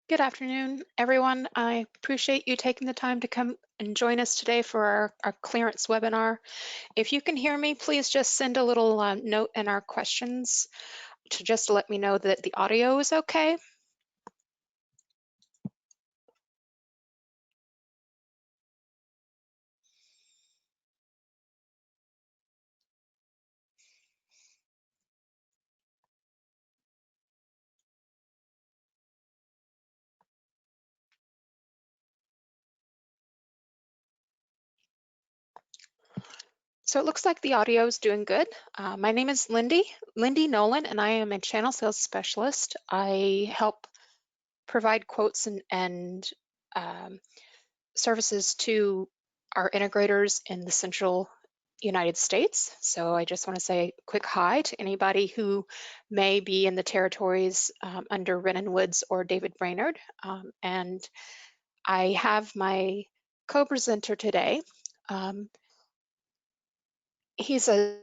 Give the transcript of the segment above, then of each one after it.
Good afternoon, everyone. I appreciate you taking the time to come and join us today for our clearance webinar. If you can hear me, please just send a little note in our questions to just let me know that the audio is okay. So it looks like the audio is doing good. My name is Lindy Nolan, and I am a channel sales specialist. I help provide quotes and um, services to our integrators in the central United States. So I just want to say a quick hi to anybody who may be in the territories under Renan Woods or David Brainerd. And I have my co-presenter today. He's a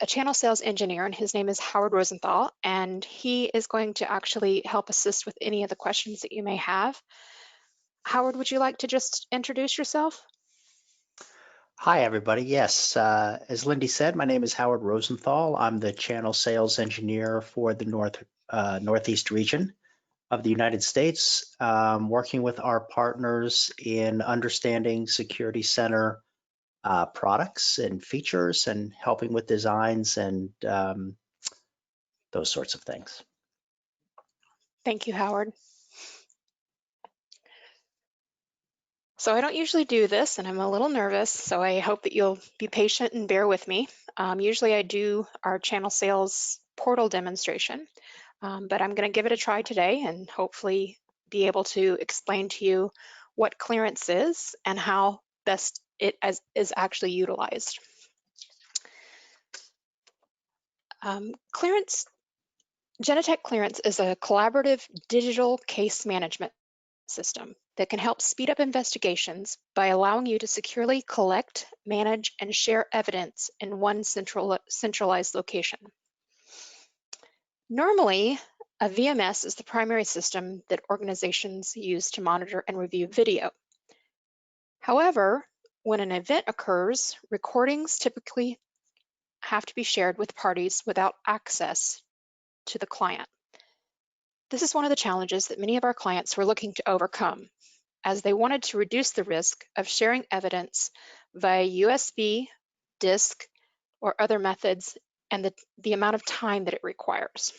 channel sales engineer, and his name is Howard Rosenthal, and he is going to actually help assist with any of the questions that you may have. Howard, would you like to just introduce yourself? Hi, everybody. Yes, as Lindy said, my name is Howard Rosenthal. I'm the channel sales engineer for the Northeast region of the United States, working with our partners in understanding Security Center products and features and helping with designs and those sorts of things. Thank you, Howard. So I don't usually do this, and I'm a little nervous, so I hope that you'll be patient and bear with me. Usually I do our channel sales portal demonstration, but I'm going to give it a try today and hopefully be able to explain to you what clearance is and how best is actually utilized. Clearance, Genetec Clearance is a collaborative digital case management system that can help speed up investigations by allowing you to securely collect, manage, and share evidence in one centralized location. Normally, a VMS is the primary system that organizations use to monitor and review video. However, when an event occurs, recordings typically have to be shared with parties without access to the client. This is one of the challenges that many of our clients were looking to overcome, as they wanted to reduce the risk of sharing evidence via USB, disk, or other methods, and the amount of time that it requires.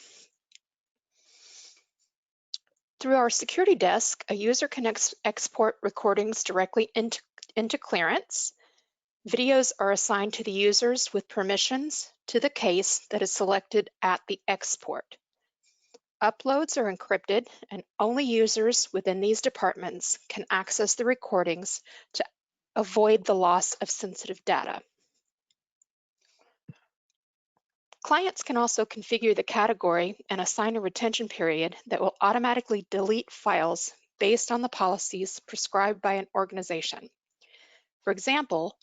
Through our security desk, a user can export recordings directly into Clearance. Videos are assigned to the users with permissions to the case that is selected at the export. Uploads are encrypted, and only users within these departments can access the recordings to avoid the loss of sensitive data. Clients can also configure the category and assign a retention period that will automatically delete files based on the policies prescribed by an organization. For example,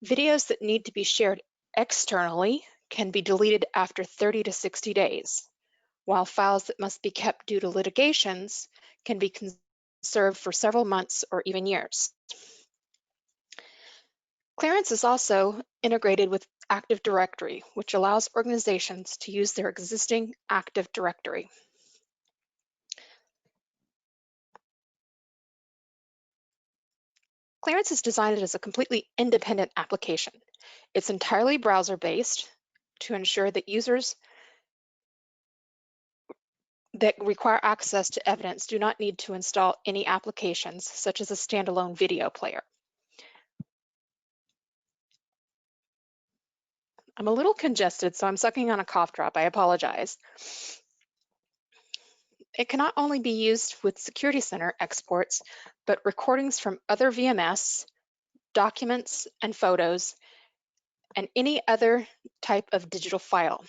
videos that need to be shared externally can be deleted after 30 to 60 days, while files that must be kept due to litigations can be conserved for several months or even years. Clearance is also integrated with Active Directory, which allows organizations to use their existing Active Directory. Clearance is designed as a completely independent application. It's entirely browser-based to ensure that users that require access to evidence do not need to install any applications, such as a standalone video player. I'm a little congested, so I'm sucking on a cough drop. I apologize. It can not only be used with Security Center exports, but recordings from other VMS, documents and photos, and any other type of digital file.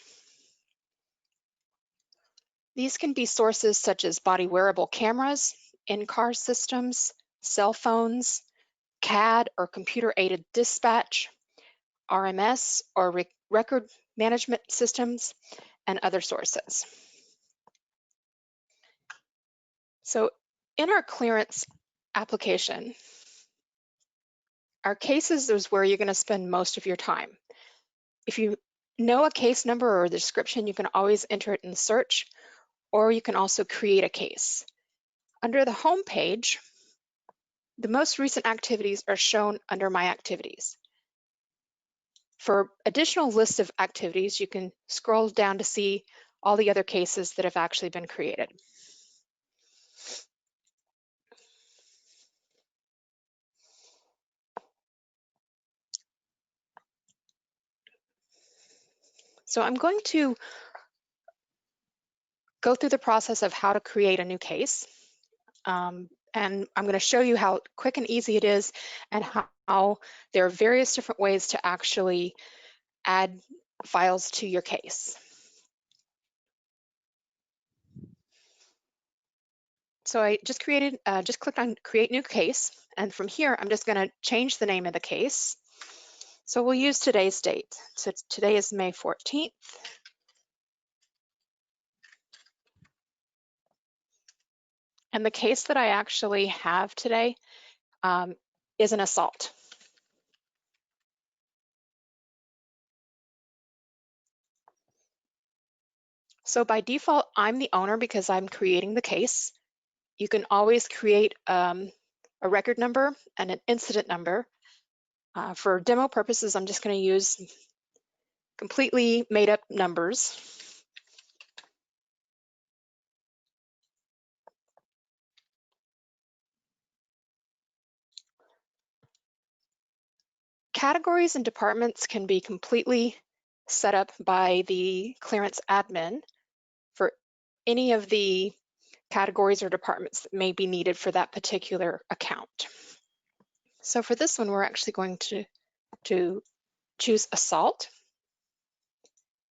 These can be sources such as body wearable cameras, in-car systems, cell phones, CAD or computer-aided dispatch, RMS or record management systems, and other sources. So in our clearance application, our cases is where you're going to spend most of your time. If you know a case number or the description, you can always enter it in the search, or you can also create a case. Under the home page, the most recent activities are shown under My Activities. For additional lists of activities, you can scroll down to see all the other cases that have actually been created. So I'm going to go through the process of how to create a new case. And I'm going to show you how quick and easy it is and how there are various different ways to actually add files to your case. So I just clicked on Create New Case, and from here I'm just going to change the name of the case. So we'll use today's date. So today is May 14th. And the case that I actually have today is an assault. So by default, I'm the owner because I'm creating the case. You can always create a record number and an incident number. For demo purposes, I'm just going to use completely made up numbers. Categories and departments can be completely set up by the clearance admin for any of the categories or departments that may be needed for that particular account. So for this one, we're actually going to choose assault.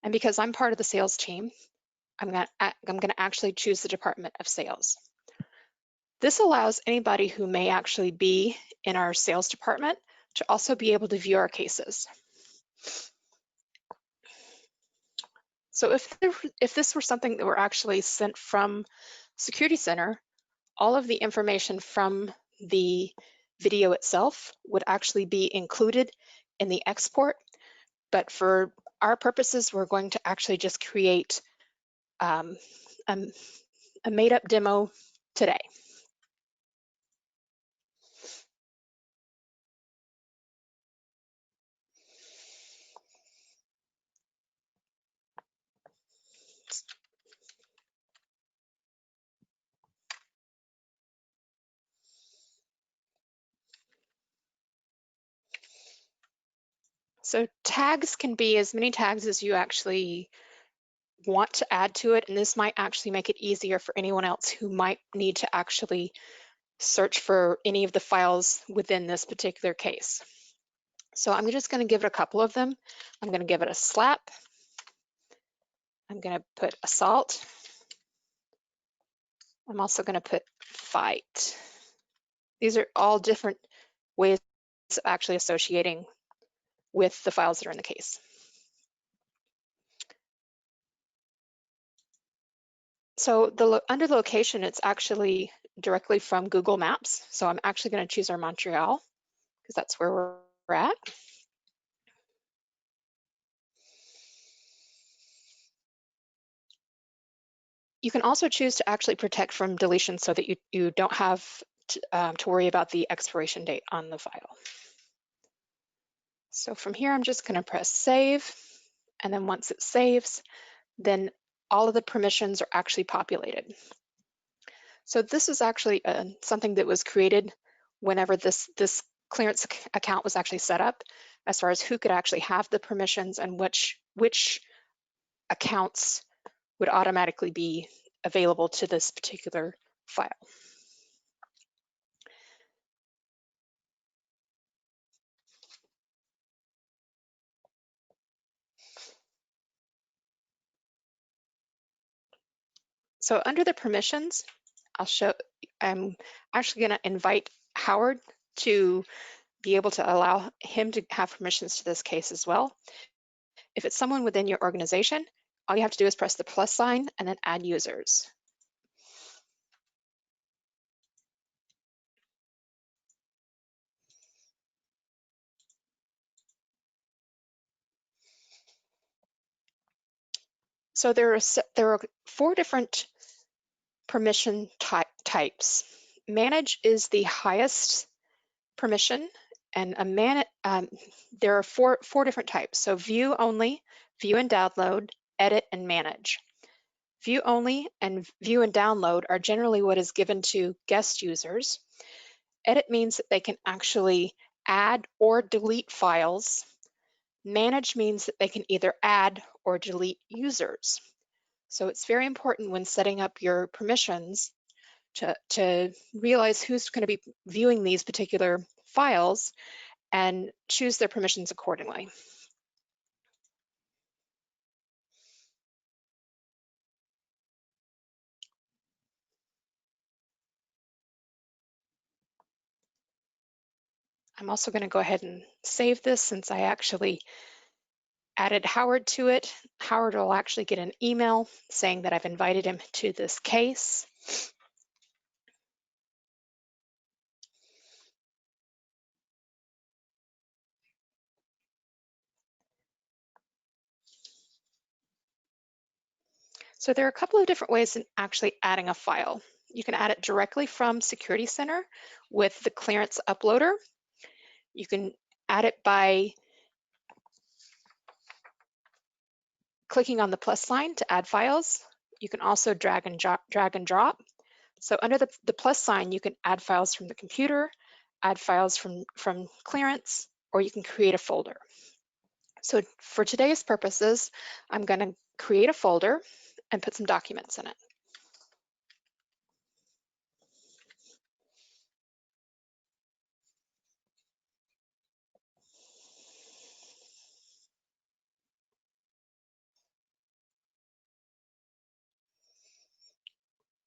And because I'm part of the sales team, I'm going to actually choose the Department of Sales. This allows anybody who may actually be in our sales department to also be able to view our cases. So if this were something that were actually sent from Security Center, all of the information from the video itself would actually be included in the export. But for our purposes, we're going to actually just create a made-up demo today. So tags can be as many tags as you actually want to add to it, and this might actually make it easier for anyone else who might need to actually search for any of the files within this particular case. So I'm just going to give it a couple of them. I'm going to give it a slap. I'm going to put assault. I'm also going to put fight. These are all different ways of actually associating with the files that are in the case. So under location, it's actually directly from Google Maps. So I'm actually going to choose our Montreal because that's where we're at. You can also choose to actually protect from deletion so that you don't have to worry about the expiration date on the file. So from here, I'm just going to press save. And then once it saves, then all of the permissions are actually populated. So this is actually something that was created whenever this clearance account was actually set up, as far as who could actually have the permissions and which accounts would automatically be available to this particular file. So under the permissions, I'm actually going to invite Howard to be able to allow him to have permissions to this case as well. If it's someone within your organization, all you have to do is press the plus sign and then add users. So there are 4 different permission types. Manage is the highest permission, and there are four different types. So view only, view and download, edit, and manage. View only and view and download are generally what is given to guest users. Edit means that they can actually add or delete files. Manage means that they can either add or delete users. So it's very important when setting up your permissions to realize who's going to be viewing these particular files and choose their permissions accordingly. I'm also going to go ahead and save this since I actually added Howard to it. Howard will actually get an email saying that I've invited him to this case. So there are a couple of different ways in actually adding a file. You can add it directly from Security Center with the clearance uploader. You can add it by clicking on the plus sign to add files. You can also drag and drop. So under the plus sign, you can add files from the computer, add files from clearance, or you can create a folder. So for today's purposes, I'm going to create a folder and put some documents in it.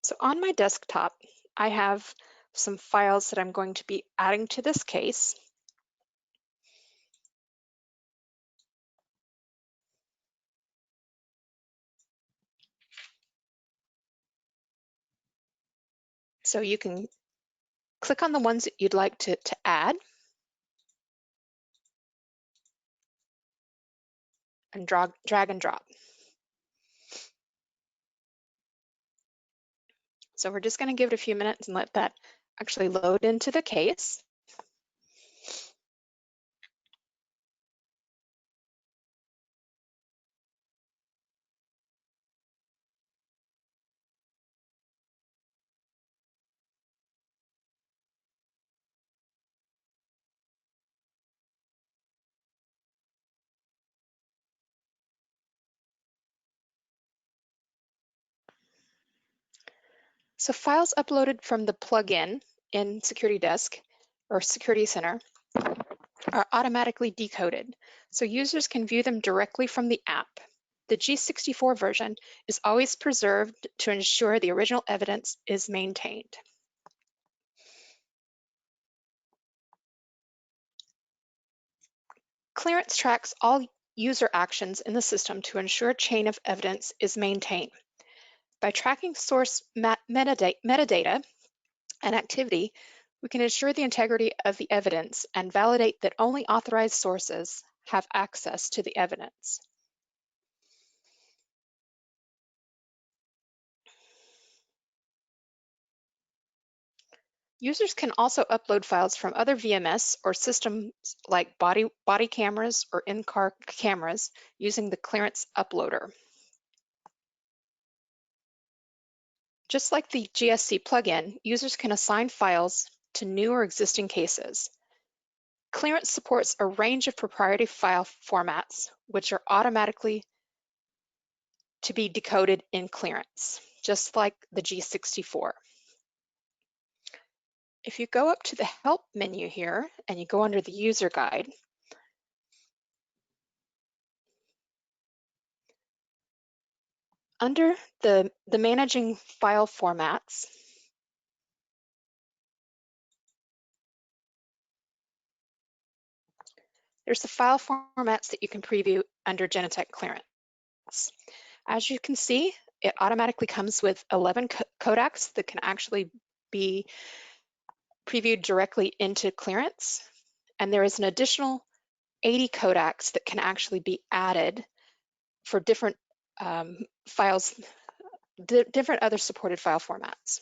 So on my desktop, I have some files that I'm going to be adding to this case. So you can click on the ones that you'd like to add and drag and drop. So we're just going to give it a few minutes and let that actually load into the case. So files uploaded from the plugin in Security Desk or Security Center are automatically decoded, so users can view them directly from the app. The G64 version is always preserved to ensure the original evidence is maintained. Clearance tracks all user actions in the system to ensure a chain of evidence is maintained. By tracking source metadata and activity, we can ensure the integrity of the evidence and validate that only authorized sources have access to the evidence. Users can also upload files from other VMS or systems like body cameras or in-car cameras using the clearance uploader. Just like the GSC plugin, users can assign files to new or existing cases. Clearance supports a range of proprietary file formats, which are automatically to be decoded in clearance, just like the G64. If you go up to the Help menu here and you go under the User Guide, under the Managing File Formats, there's the file formats that you can preview under Genetec Clearance. As you can see, it automatically comes with 11 codecs that can actually be previewed directly into clearance. And there is an additional 80 codecs that can actually be added for different files, different other supported file formats.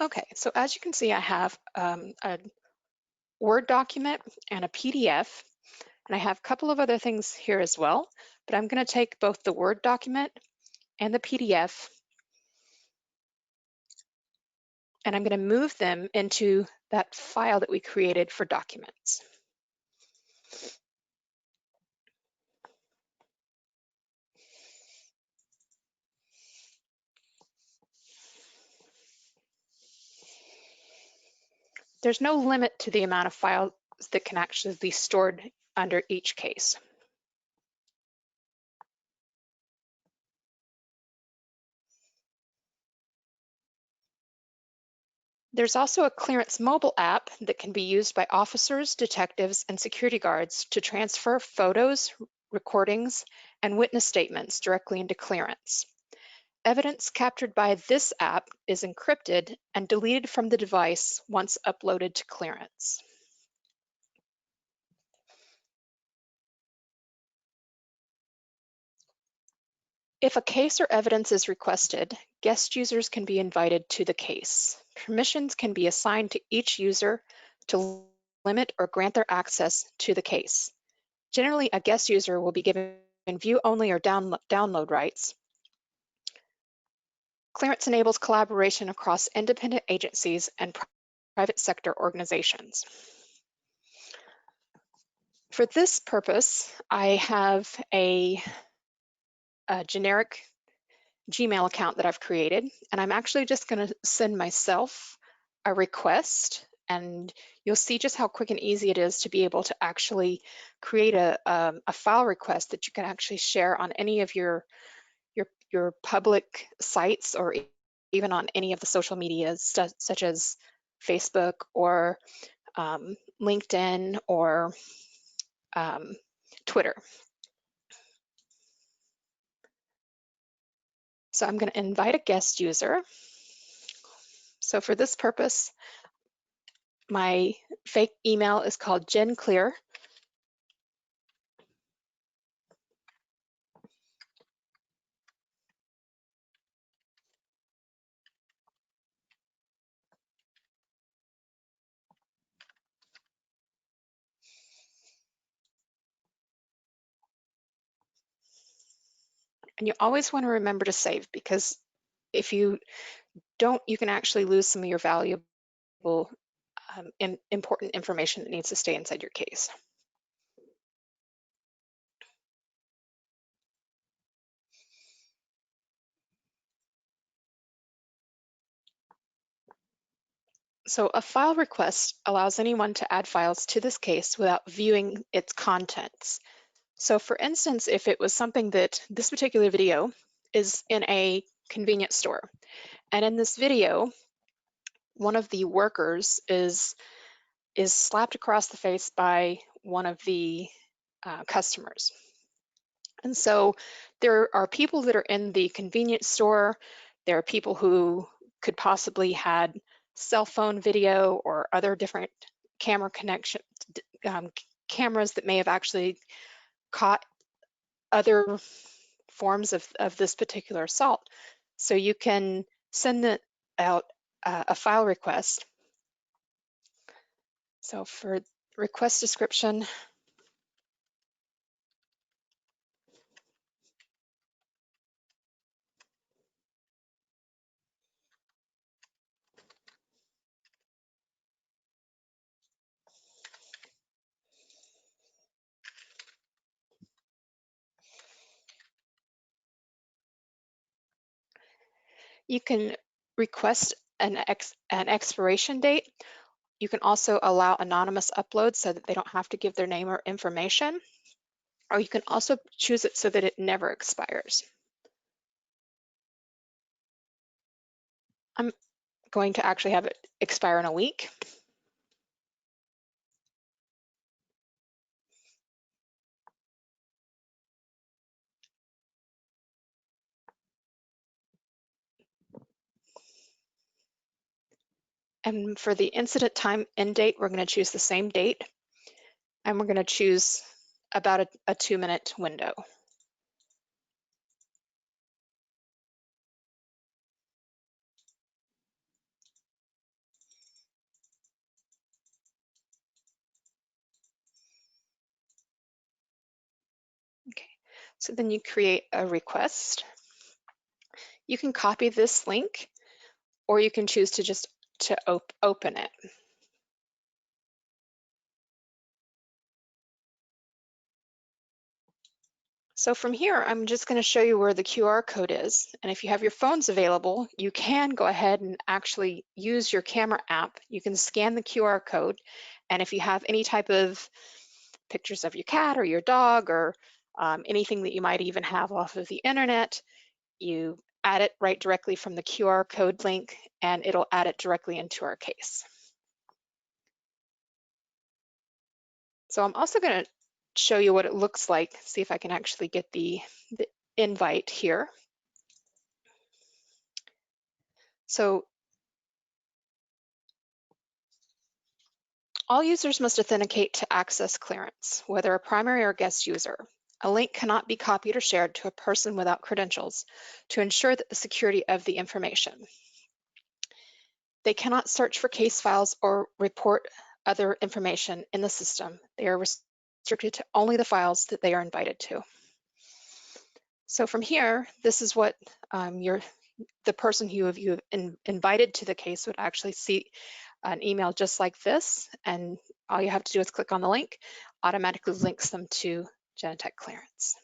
Okay, so as you can see, I have a Word document and a PDF, and I have a couple of other things here as well, but I'm going to take both the Word document and the PDF, and I'm going to move them into that file that we created for documents. There's no limit to the amount of files that can actually be stored under each case. There's also a Clearance mobile app that can be used by officers, detectives, and security guards to transfer photos, recordings, and witness statements directly into Clearance. Evidence captured by this app is encrypted and deleted from the device once uploaded to Clearance. If a case or evidence is requested, guest users can be invited to the case. Permissions can be assigned to each user to limit or grant their access to the case. Generally, a guest user will be given view-only or download rights. Clearance enables collaboration across independent agencies and private sector organizations. For this purpose, I have a generic Gmail account that I've created, and I'm actually just going to send myself a request, and you'll see just how quick and easy it is to be able to actually create a file request that you can actually share on any of your public sites, or even on any of the social medias such as Facebook or LinkedIn or Twitter. So I'm going to invite a guest user. So for this purpose, my fake email is called Jen Clear. And you always want to remember to save, because if you don't, you can actually lose some of your valuable important information that needs to stay inside your case. So a file request allows anyone to add files to this case without viewing its contents. So for instance, if it was something that this particular video is in a convenience store, and in this video, one of the workers is slapped across the face by one of the customers. And so there are people that are in the convenience store. There are people who could possibly had cell phone video or other different camera connection, cameras that may have actually caught other forms of this particular assault. So you can send out a file request. So for request description, you can request an expiration date. You can also allow anonymous uploads so that they don't have to give their name or information, or you can also choose it so that it never expires. I'm going to actually have it expire in a week. And for the incident time end date, we're going to choose the same date. And we're going to choose about a 2-minute window. Okay, so then you create a request. You can copy this link, or you can choose to just open it. So from here, I'm just going to show you where the QR code is. And if you have your phones available, you can go ahead and actually use your camera app. You can scan the QR code. And if you have any type of pictures of your cat or your dog or anything that you might even have off of the internet, you add it right directly from the QR code link, and it'll add it directly into our case. So I'm also going to show you what it looks like, see if I can actually get the invite here. So all users must authenticate to access clearance, whether a primary or guest user. A link cannot be copied or shared to a person without credentials to ensure that the security of the information. They cannot search for case files or report other information in the system. They are restricted to only the files that they are invited to. So from here, this is what the person who you have invited to the case would actually see an email just like this, and all you have to do is click on the link, automatically links them to Genetec clearance.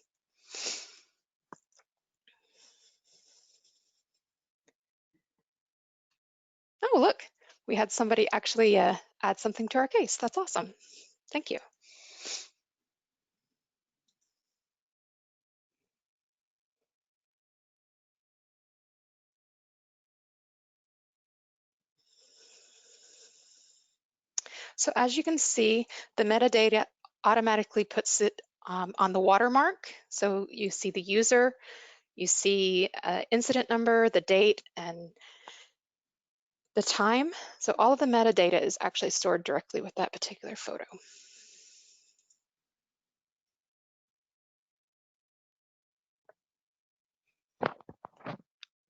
Oh, look, we had somebody actually add something to our case. That's awesome. Thank you. So as you can see, the metadata automatically puts it on the watermark. So you see the user, you see incident number, the date, and the time. So all of the metadata is actually stored directly with that particular photo.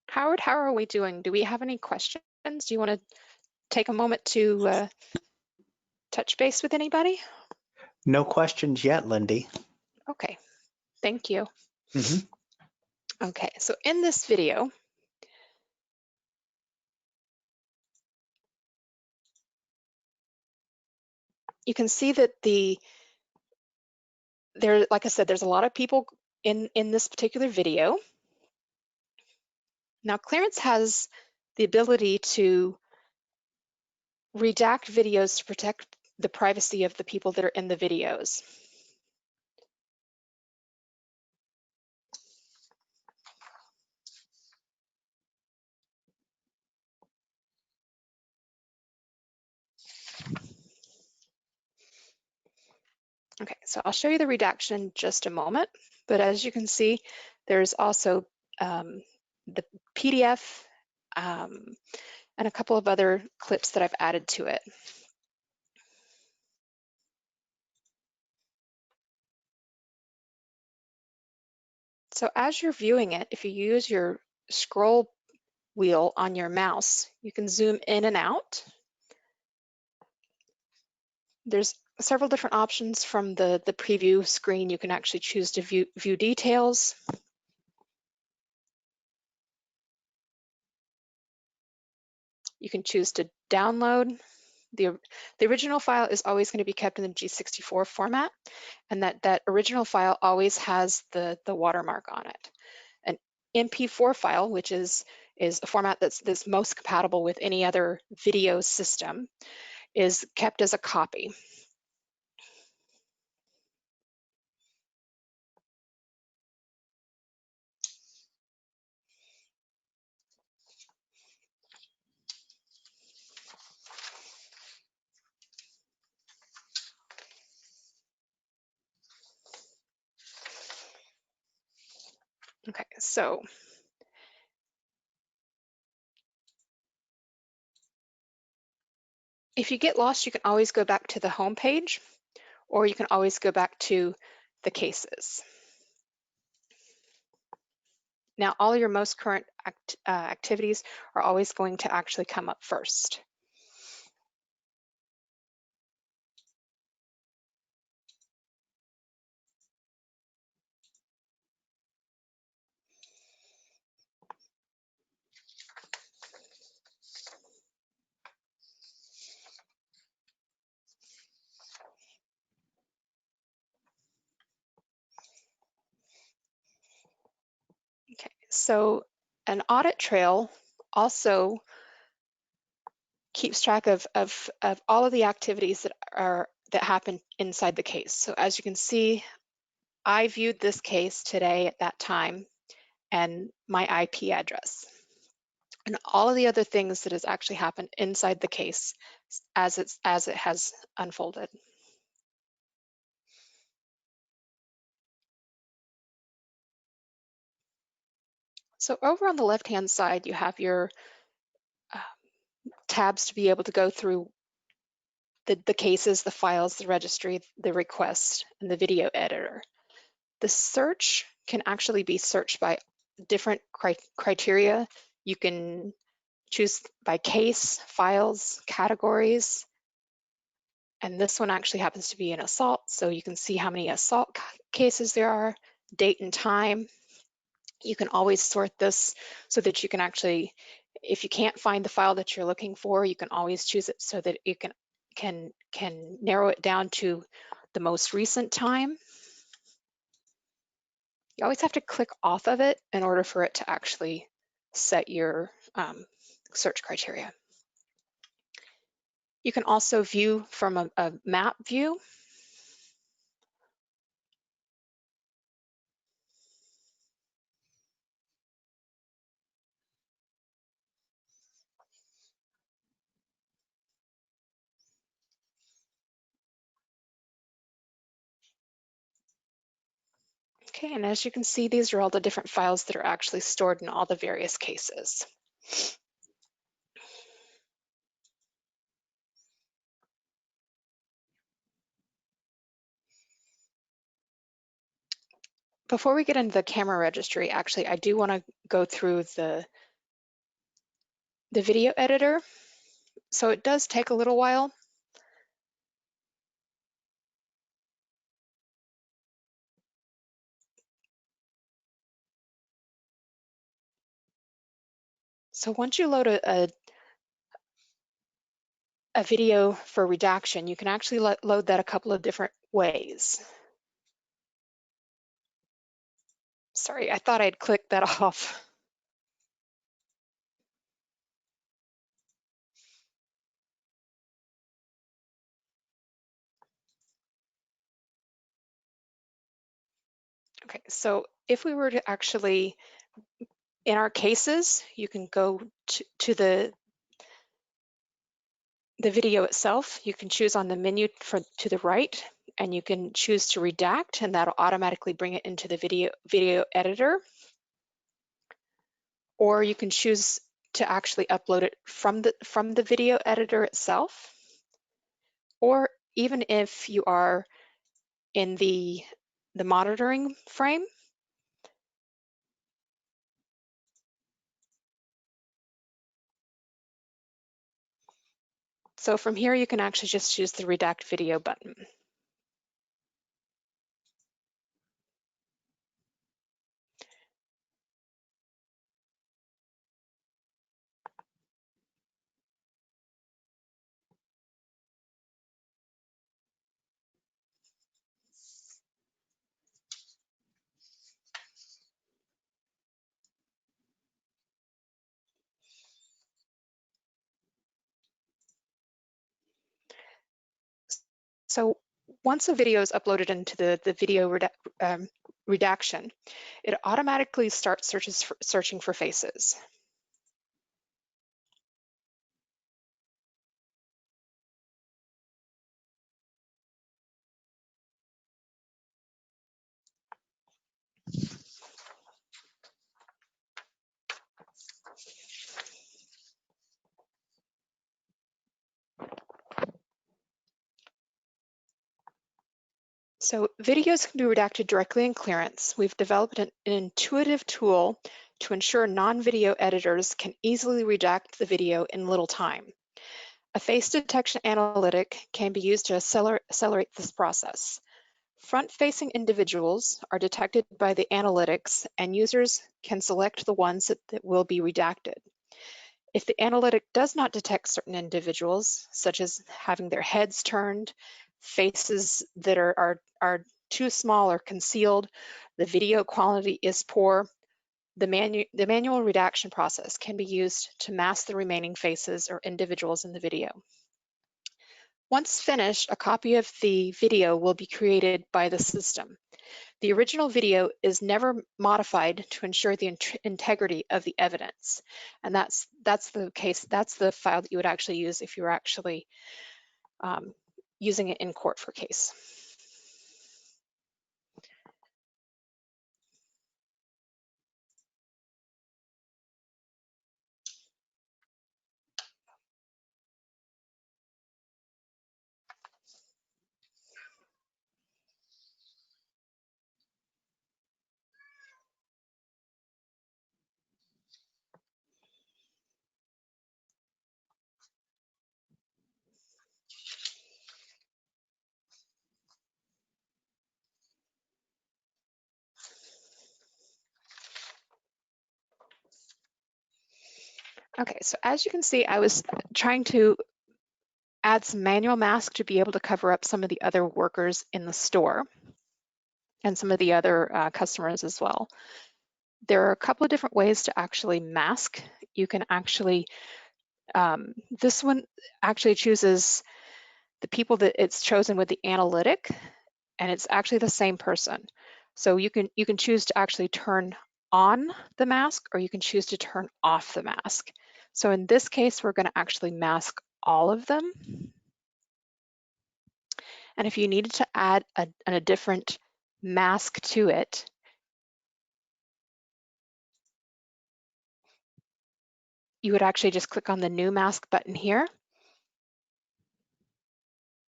Howard, how are we doing? Do we have any questions? Do you want to take a moment to touch base with anybody? No questions yet, Lindy. Okay, thank you. Mm-hmm. Okay, so in this video, you can see that like I said, there's a lot of people in this particular video. Now, Clearance has the ability to redact videos to protect the privacy of the people that are in the videos. Okay, so I'll show you the redaction in just a moment, but as you can see, there's also the PDF and a couple of other clips that I've added to it. So as you're viewing it, if you use your scroll wheel on your mouse, you can zoom in and out. There's several different options from the preview screen. You can actually choose to view details. You can choose to download. The original file is always going to be kept in the G64 format, and that original file always has the watermark on it. An MP4 file, which is a format that's most compatible with any other video system, is kept as a copy. Okay, so If you get lost, you can always go back to the home page, or you can always go back to the cases. Now, all your most current activities are always going to actually come up first. Okay, so an audit trail also keeps track of all of the activities that happen inside the case. So as you can see, I viewed this case today at that time and my IP address and all of the other things that has actually happened inside the case as it has unfolded. So over on the left-hand side, you have your tabs to be able to go through the cases, the files, the registry, the request, and the video editor. The search can actually be searched by different criteria. You can choose by case, files, categories, and this one actually happens to be an assault, so you can see how many assault cases there are, date and time. You can always sort this so that you can actually, if you can't find the file that you're looking for, you can always choose it so that you can narrow it down to the most recent time. You always have to click off of it in order for it to actually set your search criteria. You can also view from a map view. Okay, and as you can see, these are all the different files that are actually stored in all the various cases. Before we get into the camera registry, actually, I do want to go through the video editor. So it does take a little while. So once you load a video for redaction, you can actually load that a couple of different ways. Sorry, I thought I'd clicked that off. Okay, so if we were to actually, in our cases, you can go to the video itself. You can choose on the menu to the right, and you can choose to redact, and that'll automatically bring it into the video editor. Or you can choose to actually upload it from the video editor itself. Or even if you are in the monitoring frame, so from here you can actually just choose the redact video button. So once a video is uploaded into the video redaction, it automatically starts searching for faces. So videos can be redacted directly in Clearance. We've developed an intuitive tool to ensure non-video editors can easily redact the video in little time. A face detection analytic can be used to accelerate this process. Front-facing individuals are detected by the analytics, and users can select the ones that will be redacted. If the analytic does not detect certain individuals, such as having their heads turned, faces that are too small or concealed, the video quality is poor, the manual redaction process can be used to mask the remaining faces or individuals in the video. Once finished, a copy of the video will be created by the system. The original video is never modified to ensure the integrity of the evidence. And that's the case, that's the file that you would actually use if you were actually using it in court for case. Okay, so as you can see, I was trying to add some manual mask to be able to cover up some of the other workers in the store and some of the other customers as well. There are a couple of different ways to actually mask. You can actually, this one actually chooses the people that it's chosen with the analytic, and it's actually the same person. So you can choose to actually turn on the mask, or you can choose to turn off the mask. So in this case, we're going to actually mask all of them. And if you needed to add a different mask to it, you would actually just click on the new mask button here.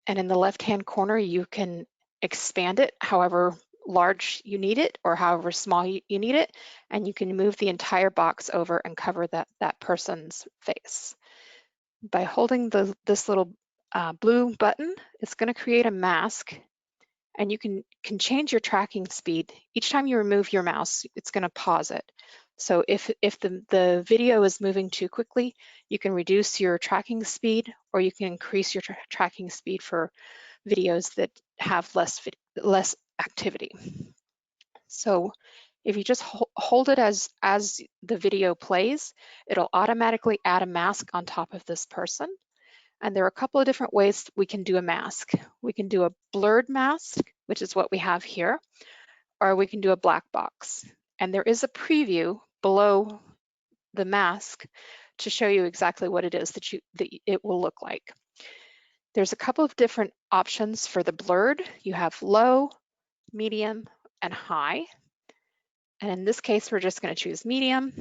And in the left-hand corner, you can expand it however large you need it or however small you need it. And you can move the entire box over and cover that person's face. By holding this little blue button, it's going to create a mask, and you can change your tracking speed. Each time you remove your mouse, it's going to pause it. So if the video is moving too quickly, you can reduce your tracking speed, or you can increase your tracking speed for videos that have less activity. So if you just hold it as the video plays, it'll automatically add a mask on top of this person. And there are a couple of different ways we can do a mask. We can do a blurred mask, which is what we have here, or we can do a black box. And there is a preview below the mask to show you exactly what it is that it will look like. There's a couple of different options for the blurred. You have low, medium, and high. And in this case, we're just going to choose medium.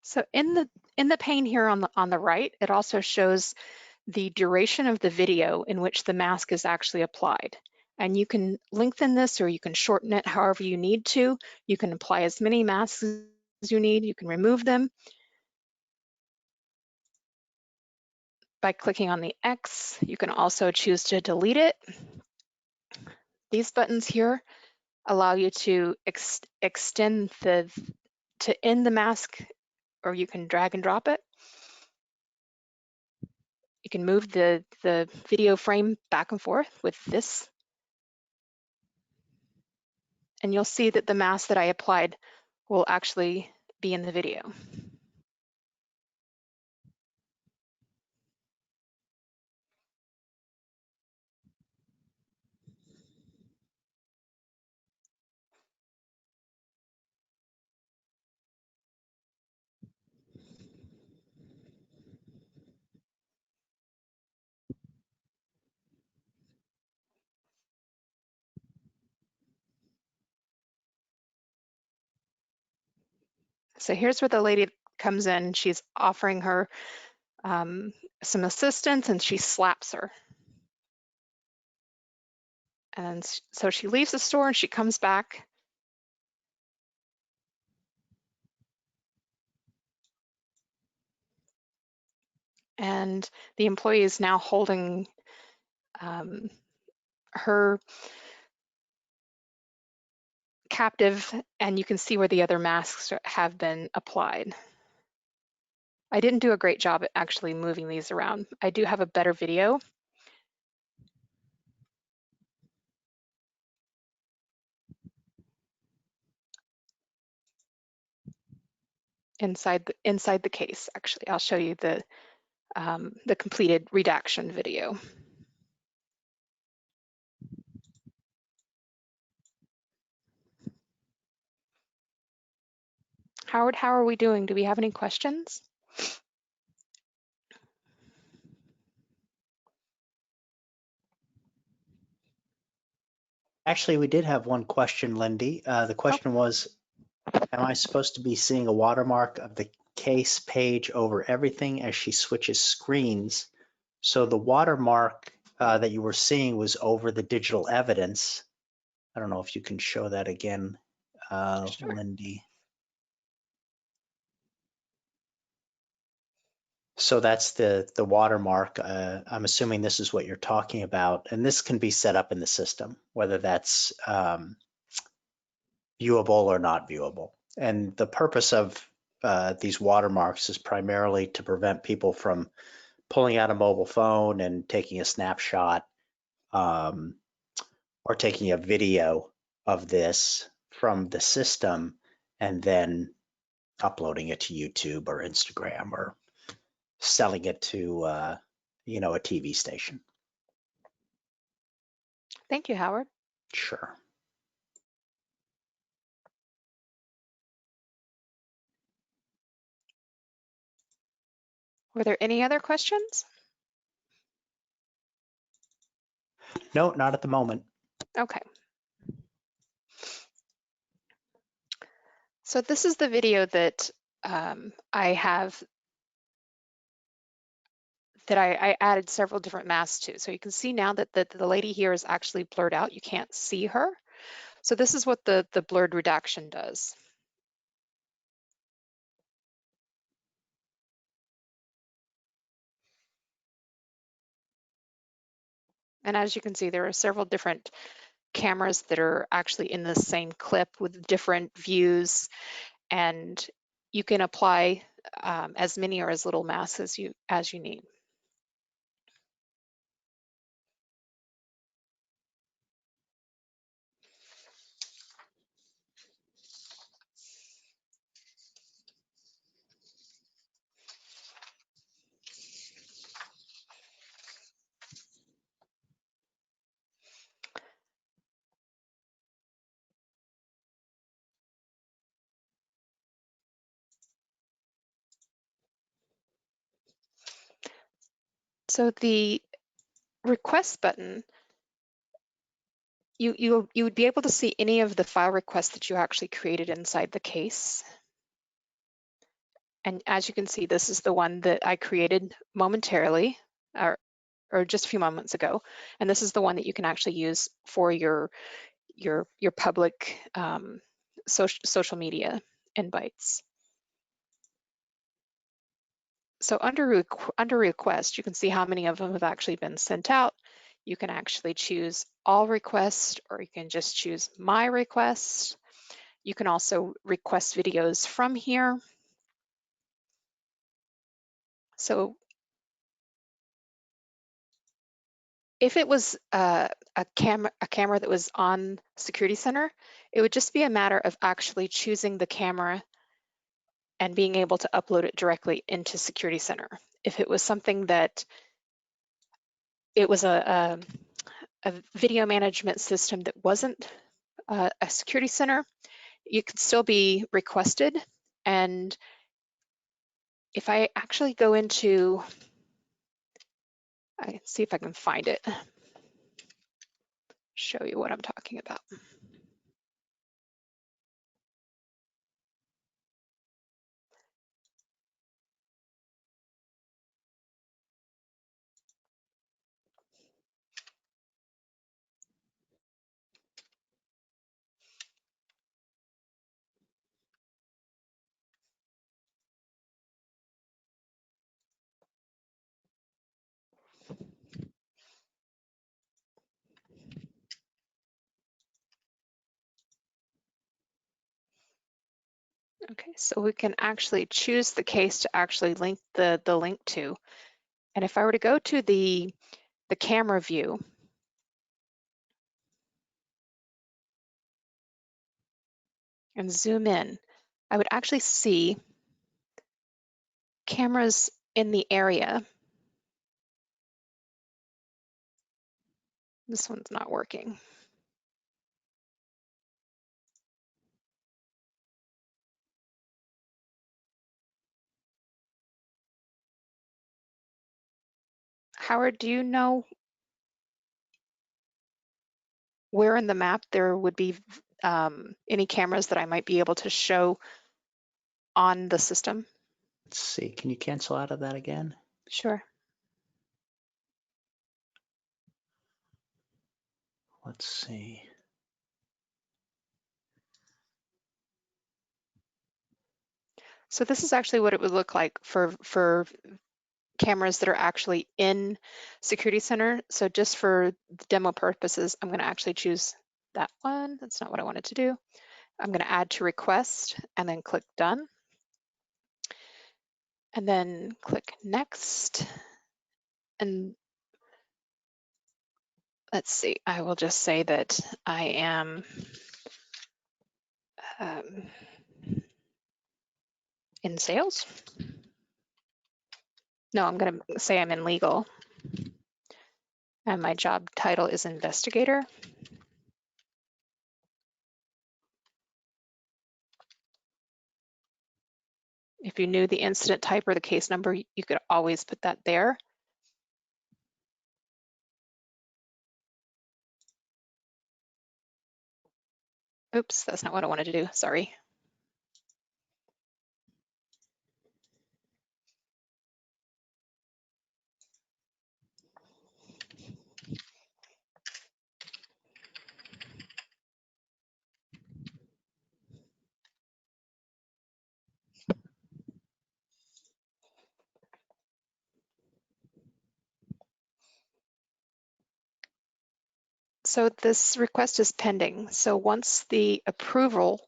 So in the pane here on the right, it also shows the duration of the video in which the mask is actually applied. And you can lengthen this or you can shorten it however you need to. You can apply as many masks as you need. You can remove them by clicking on the X. You can also choose to delete it. These buttons here allow you to extend to end the mask, or you can drag and drop it. You can move the video frame back and forth with this. And you'll see that the mask that I applied will actually be in the video. So here's where the lady comes in. She's offering her some assistance, and she slaps her. And so she leaves the store and she comes back. And the employee is now holding her captive, and you can see where the other masks have been applied. I didn't do a great job at actually moving these around. I do have a better video. Inside the case. Actually, I'll show you the completed redaction video. Howard, how are we doing? Do we have any questions? Actually, we did have one question, Lindy. The question was, am I supposed to be seeing a watermark of the case page over everything as she switches screens? So the watermark that you were seeing was over the digital evidence. I don't know if you can show that again, Sure. Lindy. So that's the watermark. I'm assuming this is what you're talking about, and this can be set up in the system, whether that's viewable or not viewable. And the purpose of these watermarks is primarily to prevent people from pulling out a mobile phone and taking a snapshot or taking a video of this from the system and then uploading it to YouTube or Instagram or selling it to a TV station. Thank you, Howard. Sure. Were there any other questions? No, not at the moment. Okay. So this is the video that I have that I added several different masks to. So you can see now that the lady here is actually blurred out. You can't see her. So this is what the blurred redaction does. And as you can see, there are several different cameras that are actually in the same clip with different views, and you can apply as many or as little masks as you need. So the request button, you would be able to see any of the file requests that you actually created inside the case. And as you can see, this is the one that I created momentarily or just a few moments ago. And this is the one that you can actually use for your public social media invites. So under request, you can see how many of them have actually been sent out. You can actually choose all requests, or you can just choose my request. You can also request videos from here. So if it was a camera that was on Security Center, it would just be a matter of actually choosing the camera and being able to upload it directly into Security Center. If it was something that it was a video management system that wasn't a Security Center, you could still be requested. And if I actually go into, I see if I can find it, show you what I'm talking about. Okay, so we can actually choose the case to actually link the link to. And if I were to go to the camera view, and zoom in, I would actually see cameras in the area. This one's not working. Howard, do you know where in the map there would be any cameras that I might be able to show on the system? Let's see, can you cancel out of that again? Sure. Let's see. So this is actually what it would look like for cameras that are actually in Security Center. So just for demo purposes, I'm going to actually choose that one. That's not what I wanted to do. I'm going to add to request and then click done. And then click next. And let's see, I will just say that I am in sales. No, I'm going to say I'm in legal. And my job title is investigator. If you knew the incident type or the case number, you could always put that there. Oops, that's not what I wanted to do, sorry. So this request is pending. So once the approval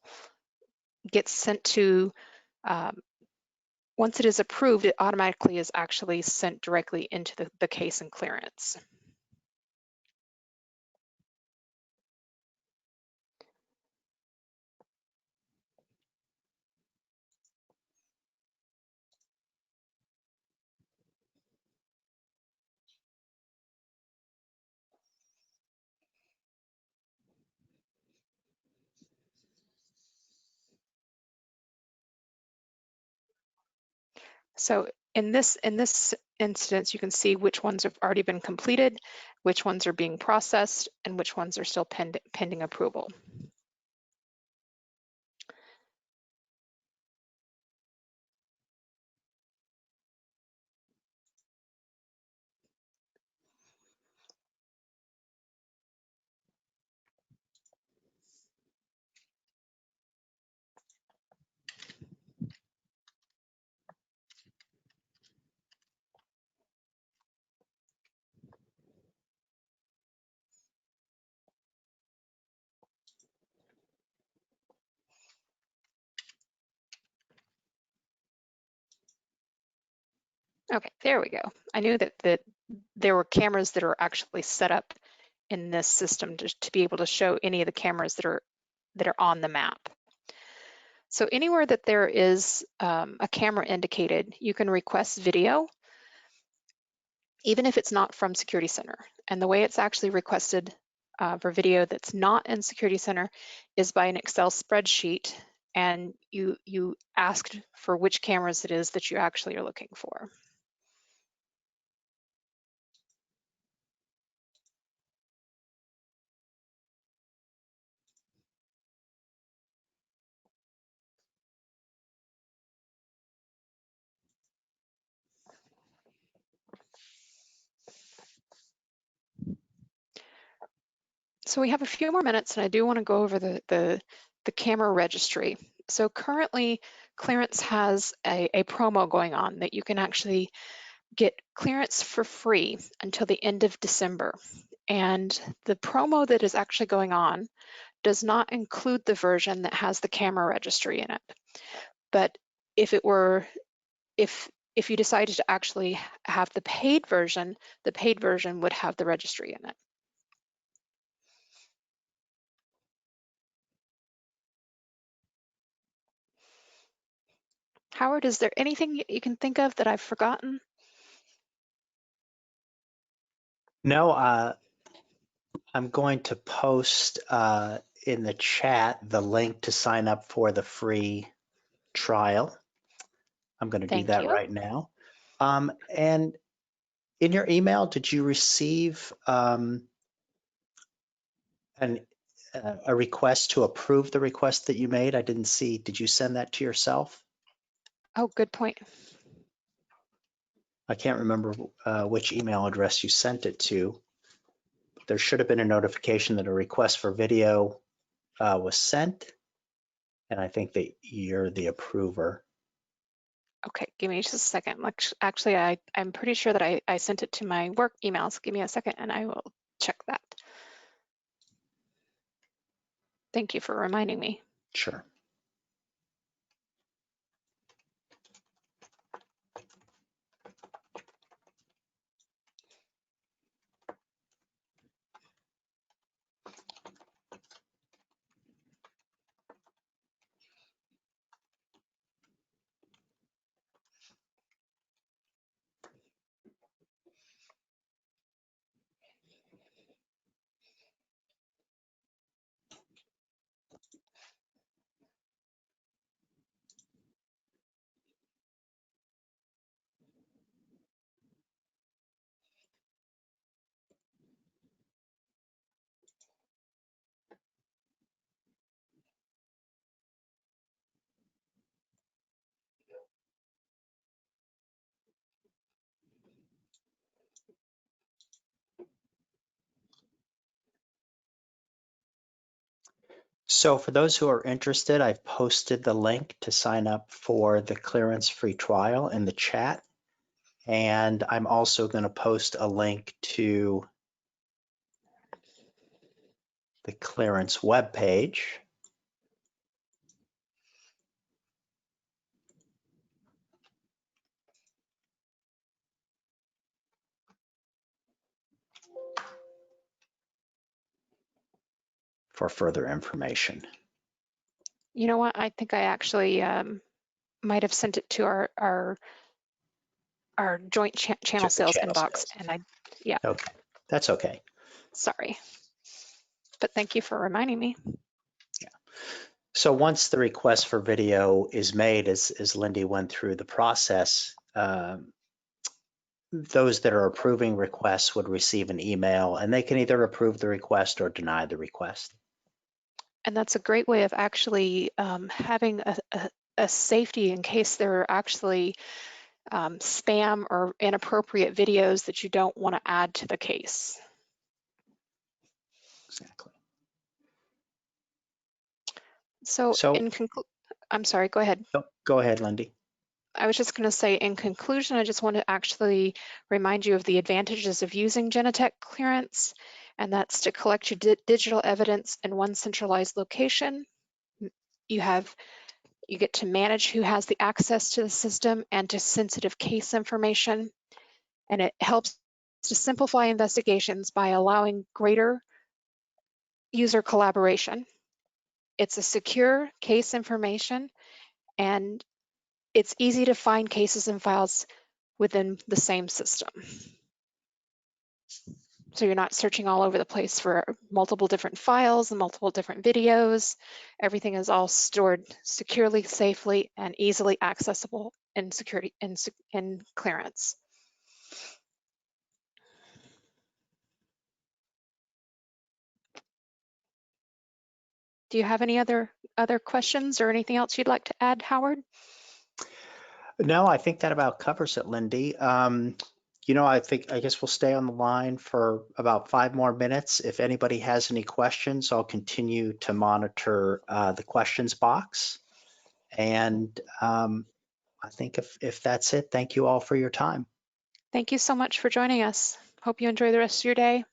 gets sent to, once it is approved, it automatically is actually sent directly into the case and clearance. So in this instance, you can see which ones have already been completed, which ones are being processed, and which ones are still pending approval. Okay, there we go. I knew that there were cameras that are actually set up in this system to be able to show any of the cameras that are on the map. So anywhere that there is a camera indicated, you can request video, even if it's not from Security Center. And the way it's actually requested for video that's not in Security Center is by an Excel spreadsheet, and you asked for which cameras it is that you actually are looking for. So we have a few more minutes, and I do want to go over the camera registry. So currently, Clearance has a promo going on that you can actually get clearance for free until the end of December. And the promo that is actually going on does not include the version that has the camera registry in it. But if you decided to actually have the paid version would have the registry in it. Howard, is there anything you can think of that I've forgotten? No, I'm going to post in the chat the link to sign up for the free trial. I'm going to do Thank that you. right now. And in your email, did you receive a request to approve the request that you made? I didn't see. Did you send that to yourself? Oh, good point. I can't remember which email address you sent it to. There should have been a notification that a request for video was sent. And I think that you're the approver. Okay, give me just a second. Actually, I'm pretty sure that I sent it to my work emails. Give me a second and I will check that. Thank you for reminding me. Sure. So for those who are interested, I've posted the link to sign up for the clearance free trial in the chat. And I'm also going to post a link to the clearance webpage. For further information. You know what? I think I actually might have sent it to our joint channel To the sales channel inbox, sales. and yeah, Okay, that's okay. sorry. But thank you for reminding me. Yeah. So once the request for video is made, as Lindy went through the process, those that are approving requests would receive an email, and they can either approve the request or deny the request. And that's a great way of actually having a safety in case there are actually spam or inappropriate videos that you don't want to add to the case. Exactly. So I'm sorry, go ahead. Go ahead, Lindy. I was just going to say, in conclusion, I just want to actually remind you of the advantages of using Genetec clearance, and that's to collect your digital evidence in one centralized location. You get to manage who has the access to the system and to sensitive case information, and it helps to simplify investigations by allowing greater user collaboration. It's a secure case information, and it's easy to find cases and files within the same system. So you're not searching all over the place for multiple different files and multiple different videos. Everything is all stored securely, safely, and easily accessible in security in clearance. Do you have any other questions or anything else you'd like to add, Howard? No, I think that about covers it, Lindy. I guess we'll stay on the line for about 5 more minutes. If anybody has any questions, I'll continue to monitor the questions box. And I think if that's it, thank you all for your time. Thank you so much for joining us. Hope you enjoy the rest of your day.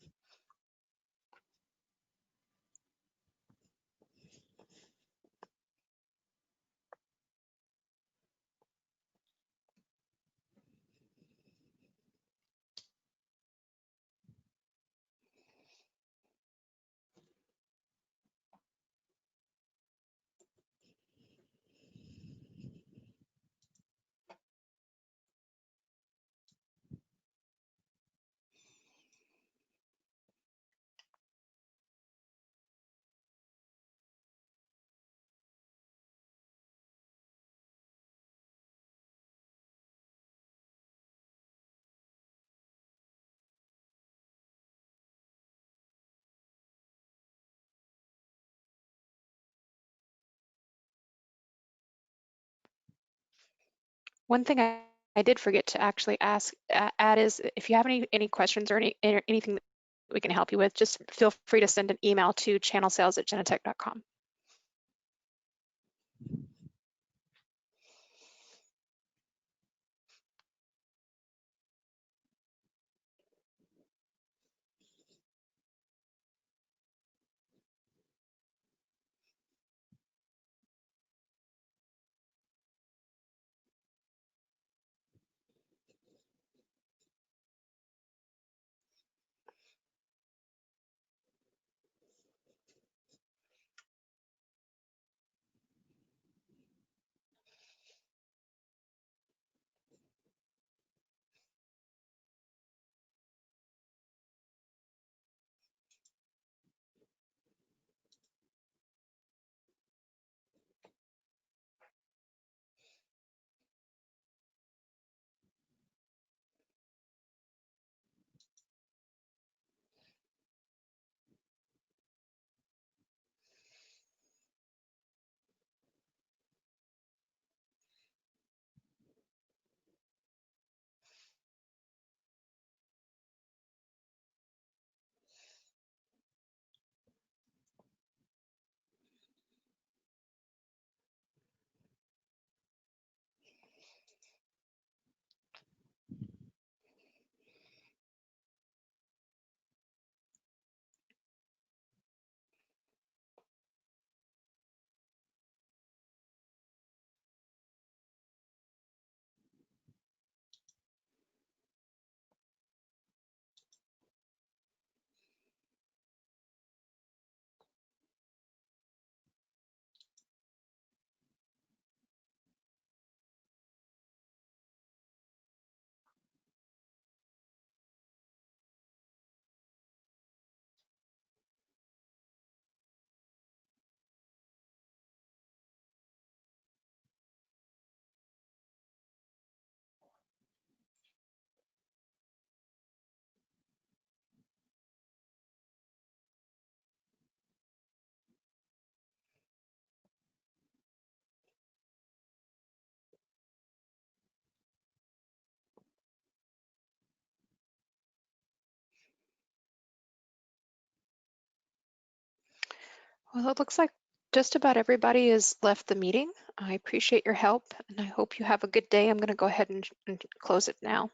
One thing I did forget to actually add is if you have any questions or anything that we can help you with, just feel free to send an email to channelsales@genetec.com. Well, it looks like just about everybody has left the meeting. I appreciate your help and I hope you have a good day. I'm going to go ahead and close it now.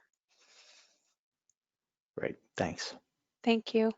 Great, thanks. Thank you.